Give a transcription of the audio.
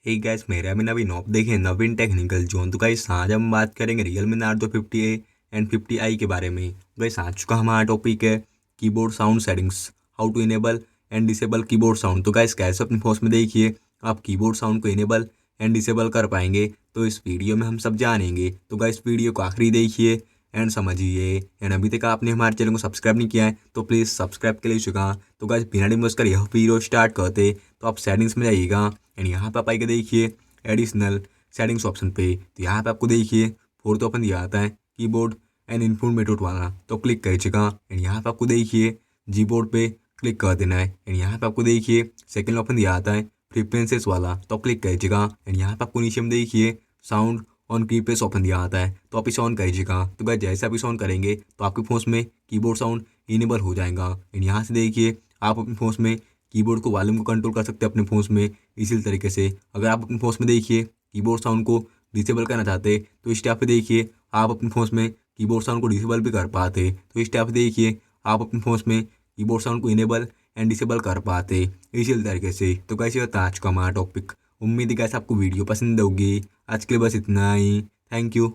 Hey guys, मेरा भी नवीन आप देखें नवीन टेक्निकल जोन। तो गाइस आज हम बात करेंगे Realme Narzo 50A and 50i के बारे में। गाइस आज का हमारा टॉपिक है keyboard sound settings, how to enable and disable keyboard sound. तो गाइस कैसे अपने फोन में देखिए आप कीबोर्ड साउंड को इनेबल एंड डिसेबल कर पाएंगे, तो इस वीडियो में हम सब जानेंगे। तो गाइस वीडियो को आखिरी देखिए एंड समझिए। एंड अभी तक आपने हमारे चैनल को सब्सक्राइब नहीं किया है तो प्लीज़ सब्सक्राइब के लिए चुका। तो गाइस बिना डिमोस कर यह वीडियो स्टार्ट करते, तो आप सेटिंग्स में जाइएगा एंड यहाँ पे आप आइए देखिए एडिशनल सेटिंग्स ऑप्शन पे। तो यहाँ पे आपको देखिए फोर्थ ऑप्शन दिया आता है कीबोर्ड एंड इनपुट मेथड वाला, तो क्लिक करिएगा एंड यहाँ पे आपको देखिए जी बोर्ड पे क्लिक कर देना है। एंड यहाँ पे आपको देखिए सेकंड ऑप्शन दिया आता है फ्रीक्वेंसीज वाला, तो क्लिक करिएगा एंड यहाँ पे आपको नीचे में देखिए साउंड ऑन कीपैड ऑप्शन दिया आता है, तो आप इसे ऑन करिएगा। तो गाइस जैसे आप इसे ऑन करेंगे तो आपके फोन में कीबोर्ड साउंड इनेबल हो जाएगा। एंड यहाँ से देखिए आप अपने फोन में कीबोर्ड को वॉल्यूम को कंट्रोल कर सकते हैं अपने फोन में इसी तरीके से। अगर आप अपने फोन में देखिए कीबोर्ड साउंड को डिसेबल करना चाहते तो इस टैब पे देखिए आप अपने फोन में कीबोर्ड साउंड को डिसेबल भी कर पाते। तो इस टैब पे देखिए आप अपने फोन में कीबोर्ड साउंड को इनेबल एंड डिसेबल कर पाते इसी तरीके से। तो कैसे होता है आज का हमारा टॉपिक। उम्मीद है कैसे आपको वीडियो पसंद होगी। आज के लिए बस इतना ही। Thank you.